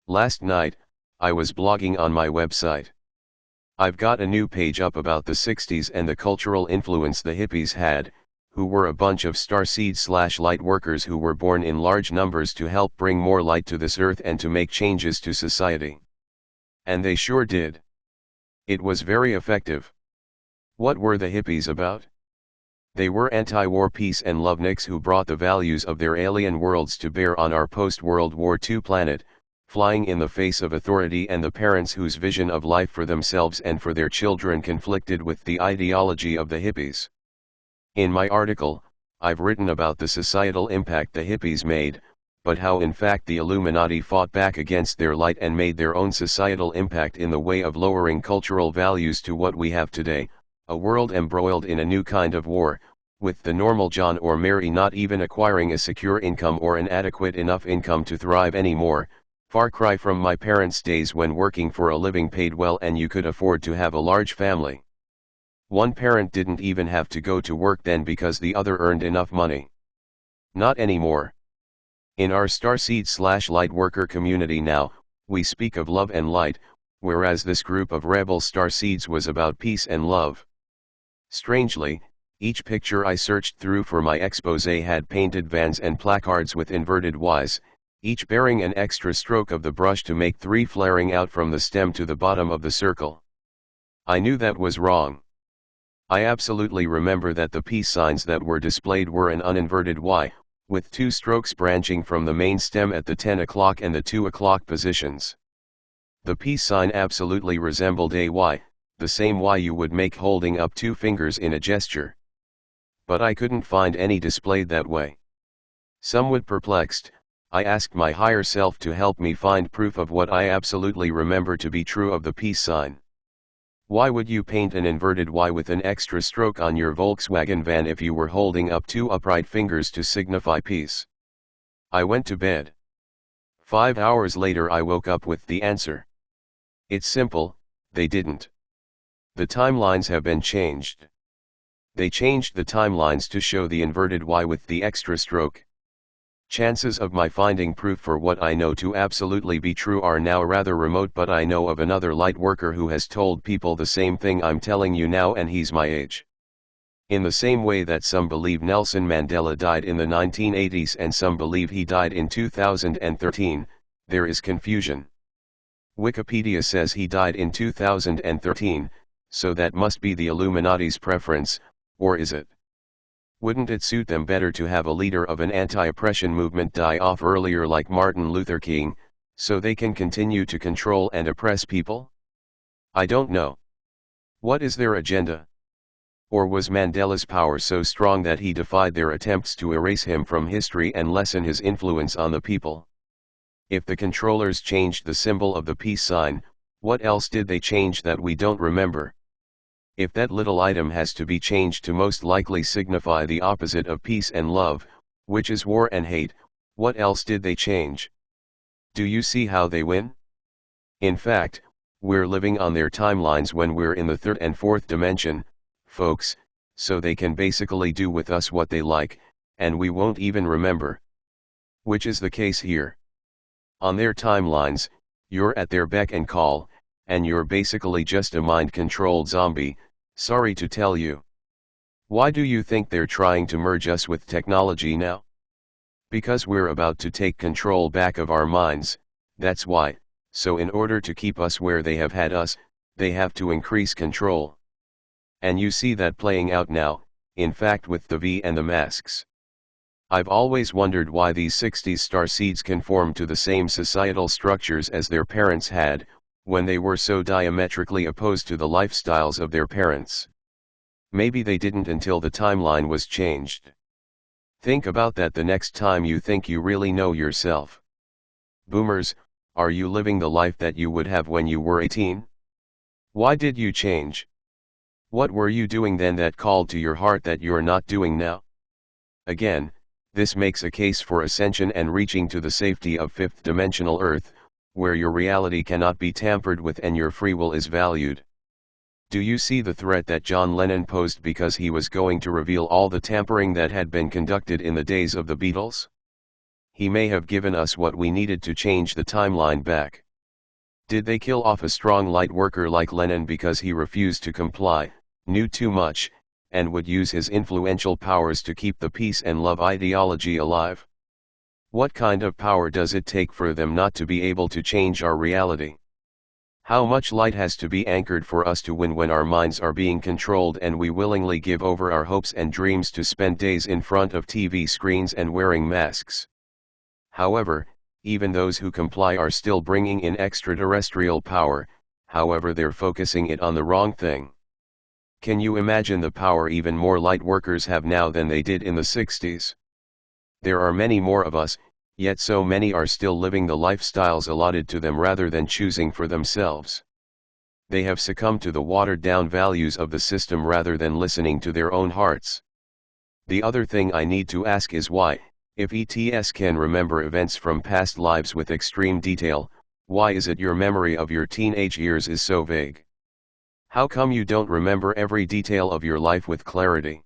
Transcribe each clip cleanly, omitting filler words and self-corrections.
Last night, I was blogging on my website. I've got a new page up about the 60s and the cultural influence the hippies had, who were a bunch of starseed/light workers who were born in large numbers to help bring more light to this earth and to make changes to society. And they sure did. It was very effective. What were the hippies about? They were anti-war peace and loveniks who brought the values of their alien worlds to bear on our post-World War II planet, flying in the face of authority and the parents whose vision of life for themselves and for their children conflicted with the ideology of the hippies. In my article, I've written about the societal impact the hippies made, but how in fact the Illuminati fought back against their light and made their own societal impact in the way of lowering cultural values to what we have today, a world embroiled in a new kind of war, with the normal John or Mary not even acquiring a secure income or an adequate enough income to thrive anymore. Far cry from my parents' days when working for a living paid well and you could afford to have a large family. One parent didn't even have to go to work then because the other earned enough money. Not anymore. In our starseed/light worker community now, we speak of love and light, whereas this group of rebel starseeds was about peace and love. Strangely, each picture I searched through for my expose had painted vans and placards with inverted Ys, each bearing an extra stroke of the brush to make 3 flaring out from the stem to the bottom of the circle. I knew that was wrong. I absolutely remember that the peace signs that were displayed were an uninverted Y, with 2 strokes branching from the main stem at the 10 o'clock and the 2 o'clock positions. The peace sign absolutely resembled a Y, the same Y you would make holding up 2 fingers in a gesture. But I couldn't find any displayed that way. Somewhat perplexed, I asked my higher self to help me find proof of what I absolutely remember to be true of the peace sign. Why would you paint an inverted Y with an extra stroke on your Volkswagen van if you were holding up 2 upright fingers to signify peace? I went to bed. 5 hours later I woke up with the answer. It's simple, they didn't. The timelines have been changed. They changed the timelines to show the inverted Y with the extra stroke. Chances of my finding proof for what I know to absolutely be true are now rather remote, but I know of another light worker who has told people the same thing I'm telling you now, and he's my age. In the same way that some believe Nelson Mandela died in the 1980s and some believe he died in 2013, there is confusion. Wikipedia says he died in 2013, so that must be the Illuminati's preference, or is it? Wouldn't it suit them better to have a leader of an anti-oppression movement die off earlier like Martin Luther King, so they can continue to control and oppress people? I don't know. What is their agenda? Or was Mandela's power so strong that he defied their attempts to erase him from history and lessen his influence on the people? If the controllers changed the symbol of the peace sign, what else did they change that we don't remember? If that little item has to be changed to most likely signify the opposite of peace and love, which is war and hate, what else did they change? Do you see how they win? In fact, we're living on their timelines when we're in the 3rd and 4th dimension, folks, so they can basically do with us what they like, and we won't even remember. Which is the case here. On their timelines, you're at their beck and call, and you're basically just a mind-controlled zombie, sorry to tell you. Why do you think they're trying to merge us with technology now? Because we're about to take control back of our minds, that's why. So in order to keep us where they have had us, they have to increase control. And you see that playing out now, in fact with the V and the masks. I've always wondered why these 60s starseeds conform to the same societal structures as their parents had, when they were so diametrically opposed to the lifestyles of their parents. Maybe they didn't until the timeline was changed. Think about that the next time you think you really know yourself. Boomers, are you living the life that you would have when you were 18? Why did you change? What were you doing then that called to your heart that you're not doing now? Again, this makes a case for ascension and reaching to the safety of 5th dimensional Earth, where your reality cannot be tampered with and your free will is valued. Do you see the threat that John Lennon posed because he was going to reveal all the tampering that had been conducted in the days of the Beatles? he may have given us what we needed to change the timeline back. Did they kill off a strong light worker like Lenin because he refused to comply, knew too much, and would use his influential powers to keep the peace and love ideology alive? What kind of power does it take for them not to be able to change our reality? How much light has to be anchored for us to win when our minds are being controlled and we willingly give over our hopes and dreams to spend days in front of TV screens and wearing masks? However, even those who comply are still bringing in extraterrestrial power, however they're focusing it on the wrong thing. Can you imagine the power even more light workers have now than they did in the 60s? There are many more of us, yet so many are still living the lifestyles allotted to them rather than choosing for themselves. They have succumbed to the watered-down values of the system rather than listening to their own hearts. The other thing I need to ask is why, if ETS can remember events from past lives with extreme detail, why is it your memory of your teenage years is so vague? How come you don't remember every detail of your life with clarity?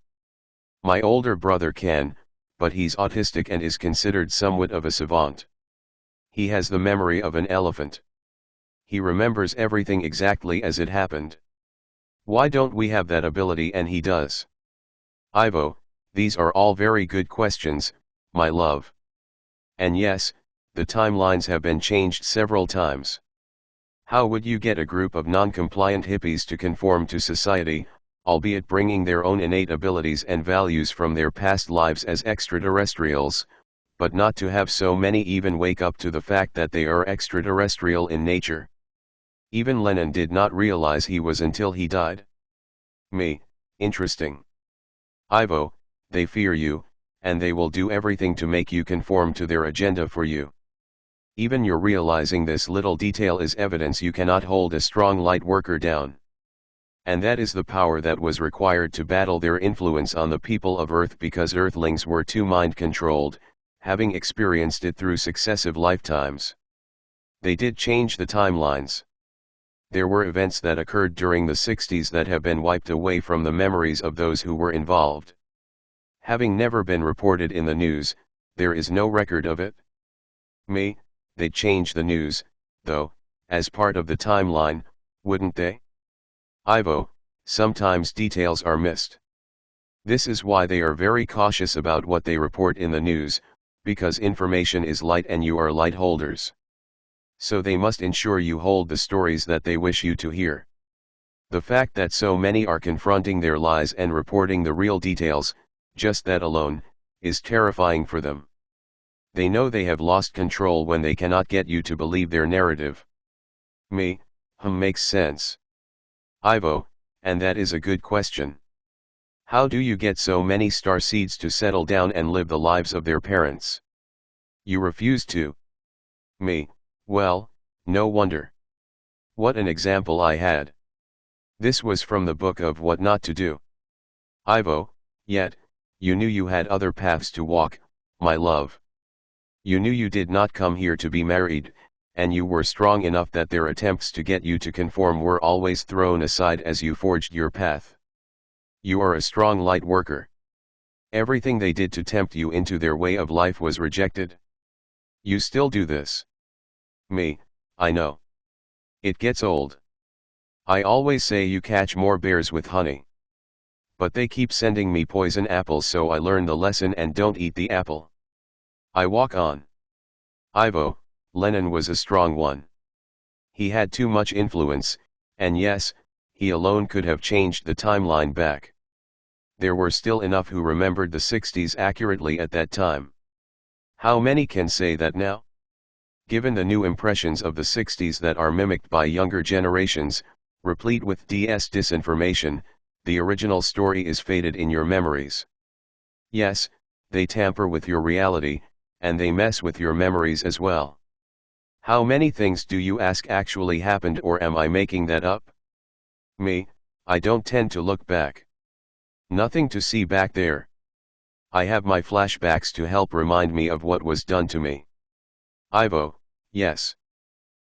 My older brother can, but he's autistic and is considered somewhat of a savant. He has the memory of an elephant. He remembers everything exactly as it happened. Why don't we have that ability and he does? Ivo, these are all very good questions, my love. And yes, the timelines have been changed several times. How would you get a group of non-compliant hippies to conform to society, albeit bringing their own innate abilities and values from their past lives as extraterrestrials, but not to have so many even wake up to the fact that they are extraterrestrial in nature? Even Lenin did not realize he was until he died. Me, interesting. Ivo, they fear you, and they will do everything to make you conform to their agenda for you. Even your realizing this little detail is evidence you cannot hold a strong light worker down. And that is the power that was required to battle their influence on the people of Earth because Earthlings were too mind-controlled, having experienced it through successive lifetimes. They did change the timelines. There were events that occurred during the 60s that have been wiped away from the memories of those who were involved. Having never been reported in the news, there is no record of it. Me, they'd change the news, though, as part of the timeline, wouldn't they? Ivo, sometimes details are missed. This is why they are very cautious about what they report in the news, because information is light and you are light holders. So they must ensure you hold the stories that they wish you to hear. The fact that so many are confronting their lies and reporting the real details, just that alone, is terrifying for them. They know they have lost control when they cannot get you to believe their narrative. Me, makes sense. Ivo, and that is a good question. How do you get so many star seeds to settle down and live the lives of their parents? You refuse to. Me, well, no wonder. What an example I had. This was from the book of What Not to Do. Ivo, yet, you knew you had other paths to walk, my love. You knew you did not come here to be married, and you were strong enough that their attempts to get you to conform were always thrown aside as you forged your path. You are a strong light worker. Everything they did to tempt you into their way of life was rejected. You still do this. Me, I know. It gets old. I always say you catch more bears with honey. But they keep sending me poison apples, so I learn the lesson and don't eat the apple. I walk on. Ivo, Lenin was a strong one. He had too much influence, and yes, he alone could have changed the timeline back. There were still enough who remembered the 60s accurately at that time. How many can say that now? Given the new impressions of the 60s that are mimicked by younger generations, replete with disinformation, the original story is faded in your memories. Yes, they tamper with your reality, and they mess with your memories as well. How many things do you ask actually happened, or am I making that up? Me, I don't tend to look back. Nothing to see back there. I have my flashbacks to help remind me of what was done to me. Ivo, yes.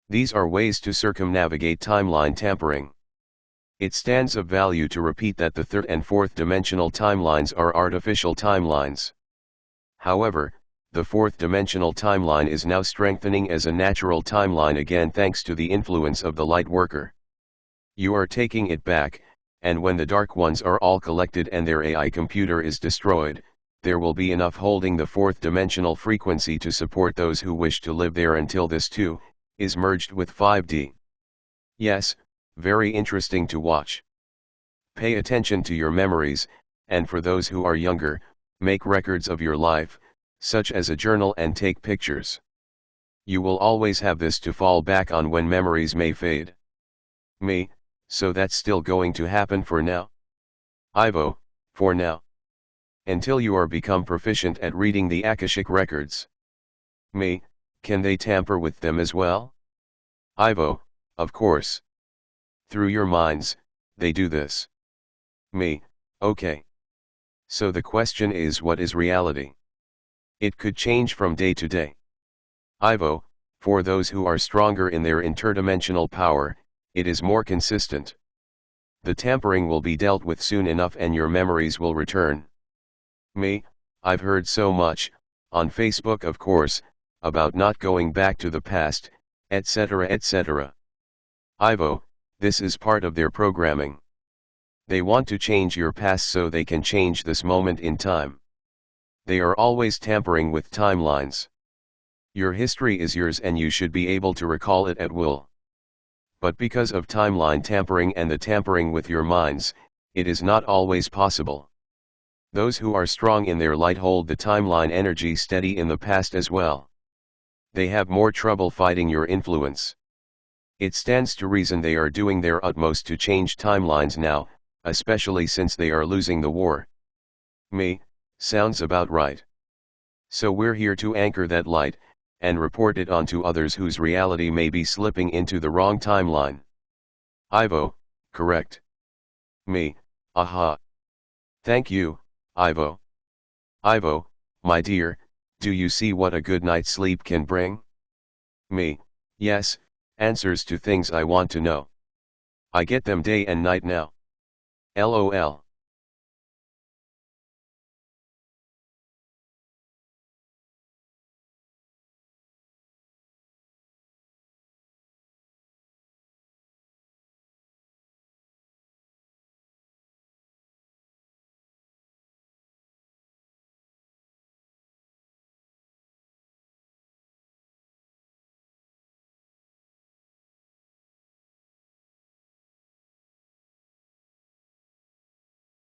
These are ways to circumnavigate timeline tampering. It stands of value to repeat that the third and fourth dimensional timelines are artificial timelines. However, the fourth dimensional timeline is now strengthening as a natural timeline again thanks to the influence of the lightworker. You are taking it back, and when the dark ones are all collected and their AI computer is destroyed, there will be enough holding the fourth dimensional frequency to support those who wish to live there until this too is merged with 5D. Yes, very interesting to watch. Pay attention to your memories, and for those who are younger, make records of your life, such as a journal, and take pictures. You will always have this to fall back on when memories may fade. Me, so that's still going to happen for now? Ivo, for now. Until you are become proficient at reading the Akashic records. Me, can they tamper with them as well? Ivo, of course. Through your minds, they do this. Me, okay. So the question is, what is reality? It could change from day to day. Ivo, for those who are stronger in their interdimensional power, it is more consistent. The tampering will be dealt with soon enough and your memories will return. Me, I've heard so much, on Facebook of course, about not going back to the past, etc. etc. Ivo, this is part of their programming. They want to change your past so they can change this moment in time. They are always tampering with timelines. Your history is yours and you should be able to recall it at will. But because of timeline tampering and the tampering with your minds, it is not always possible. Those who are strong in their light hold the timeline energy steady in the past as well. They have more trouble fighting your influence. It stands to reason they are doing their utmost to change timelines now, especially since they are losing the war. Me, sounds about right. So we're here to anchor that light, and report it on to others whose reality may be slipping into the wrong timeline. Ivo, correct. Me, aha. Thank you, Ivo. Ivo, my dear, do you see what a good night's sleep can bring? Me, yes, answers to things I want to know. I get them day and night now. LOL.